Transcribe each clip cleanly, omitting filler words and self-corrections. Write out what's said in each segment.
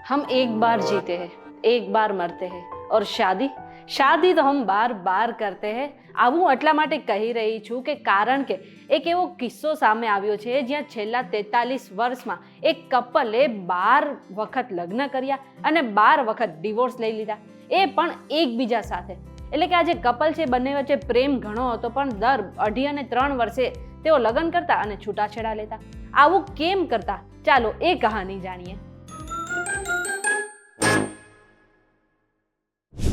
हम एक बार जीते हैं, एक बार मरते हैं और शादी शादी તો હમ બાર બાર કરતે હૈ। આવું એટલા માટે કહી રહી છું કે કારણ કે એક એવો કિસ્સો સામે આવ્યો છે જ્યાં છેલ્લા 43 વર્ષમાં એક કપલે 12 વખત લગ્ન કર્યા અને 12 વખત ડિવોર્સ લઈ લીધા, એ પણ એકબીજા સાથે। એટલે કે આ જે કપલ છે બંને વચ્ચે પ્રેમ ઘણો હતો, પણ દર 2.5 અને 3 વર્ષે તેઓ લગ્ન કરતા અને છૂટાછેડા લેતા। આવું કેમ કરતા, ચાલો એ કહાની જાણીએ।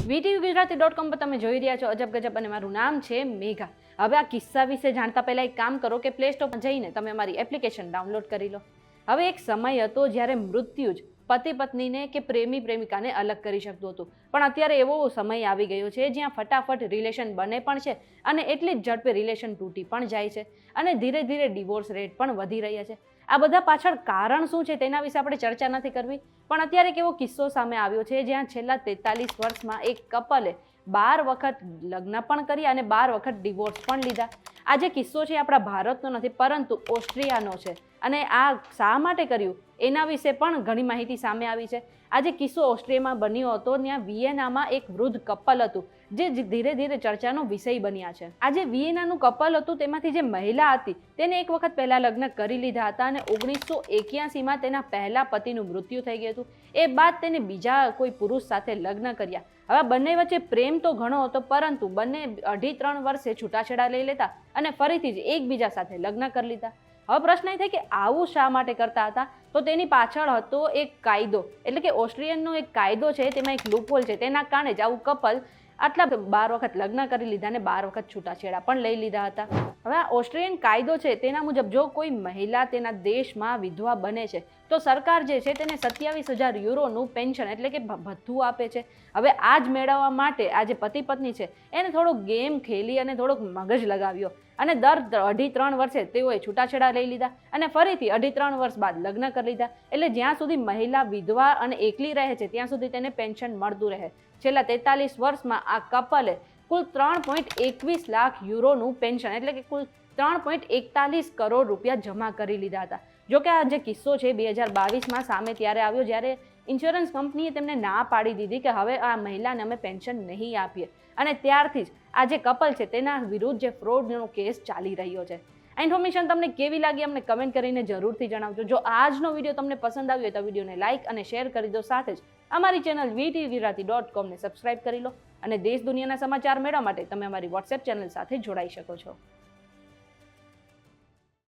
VTVGujarati.com પર તમે જોઈ રહ્યા છો અજબ ગજબ અને મારું નામ છે મેઘા। હવે આ કિસ્સા વિશે જાણતા પહેલા એક કામ કરો કે પ્લે સ્ટોર પર જઈને તમે અમારી એપ્લિકેશન ડાઉનલોડ કરી લો। હવે એક સમય હતો જ્યારે મૃત્યુ જ પતિ પત્નીને કે પ્રેમી પ્રેમિકાને અલગ કરી શકતું હતું, પણ અત્યારે એવો સમય આવી ગયો છે જ્યાં ફટાફટ રિલેશન બને પણ છે અને એટલી જ ઝડપે રિલેશન તૂટી પણ જાય છે અને ધીરે ધીરે ડિવોર્સ રેટ પણ વધી રહ્યા છે। આ બધા પાછળ કારણ શું છે તેના વિશે આપણે ચર્ચા નથી કરવી, પણ અત્યારે કેવો કિસ્સો સામે આવ્યો છે જ્યાં છેલ્લા 43 વર્ષમાં એક કપલે 12 વખત લગ્ન પણ કર્યા અને 12 વખત ડિવોર્સ પણ લીધા। આ જે કિસ્સો છે આપણા ભારતનો નથી પરંતુ ઓસ્ટ્રિયાનો છે, અને આ શા માટે કર્યું એના વિશે પણ ઘણી માહિતી સામે આવી છે। આ જે કિસ્સો ઓસ્ટ્રિયામાં બન્યો હતો ત્યાં વિયેનામાં એક વૃદ્ધ કપલ હતું જે ધીરે ધીરે ચર્ચાનો વિષય બન્યા છે। આ જે વિયેનાનું કપલ હતું તેમાંથી જે મહિલા હતી તેને એક વખત પહેલા લગ્ન કરી લીધા હતા અને 1981માં તેના પહેલા પતિનું મૃત્યુ થઈ ગયું હતું। એ બાદ તેને બીજા કોઈ પુરુષ સાથે લગ્ન કર્યા। હવે બંને વચ્ચે પ્રેમ તો ઘણો હતો, પરંતુ બંને 2.5-3 વર્ષે છૂટાછેડા લઈ લેતા અને ફરીથી જ એકબીજા સાથે લગ્ન કરી લીધા। હવે પ્રશ્ન એ થાય કે આવું શા માટે કરતા હતા, તો તેની પાછળ હતો એક કાયદો, એટલે કે ઓસ્ટ્રિયનનો એક કાયદો છે, તેમાં એક લૂપહોલ છે, તેના કારણે જ આવું કપલ આટલા 12 વખત લગ્ન કરી લીધા અને 12 વખત છૂટાછેડા પણ લઈ લીધા હતા। હવે આ ઓસ્ટ્રિયન કાયદો છે તેના મુજબ જો કોઈ મહિલા તેના દેશમાં વિધવા બને છે તો સરકાર જે છે તેને 27,000 યુરોનું પેન્શન એટલે કે ભથ્થું આપે છે। હવે આ જ મેળવવા માટે આ જે પતિ પત્ની છે એને થોડોક ગેમ ખેલી અને થોડોક મગજ લગાવ્યો અને દર 2.5-3 વર્ષે તેઓએ છૂટાછેડા લઈ લીધા અને ફરીથી 2.5-3 વર્ષ બાદ લગ્ન કરી લીધા। એટલે જ્યાં સુધી મહિલા વિધવા અને એકલી રહે છે ત્યાં સુધી તેને પેન્શન મળતું રહે। છેલ્લા 43 વર્ષમાં આ કપલે કુલ 3.21 લાખ યુરોનું પેન્શન એટલે કે કુલ 3.41 કરોડ રૂપિયા જમા કરી લીધા હતા। જોકે આ જે કિસ્સો છે 2022માં સામે ત્યારે આવ્યો જ્યારે ઇન્સ્યોરન્સ કંપનીએ તેમને ના પાડી દીધી કે હવે આ મહિલાને અમે પેન્શન નહીં આપીએ, અને ત્યારથી જ આ જે કપલ છે તેના વિરુદ્ધ જે ફ્રોડનો કેસ ચાલી રહ્યો છે। આ ઇન્ફોર્મેશન તમને કેવી લાગી અમને કમેન્ટ કરીને જરૂરથી જણાવજો। જો આજનો વિડીયો તમને પસંદ આવ્યો તો વિડીયોને લાઇક અને શેર કરી દો, સાથે જ અમારી ચેનલ VTVGujarati.com ને સબસ્ક્રાઇબ કરી લો અને દેશ દુનિયાના સમાચાર મેળવવા માટે તમે અમારી વોટ્સએપ ચેનલ સાથે જોડાઈ શકો છો।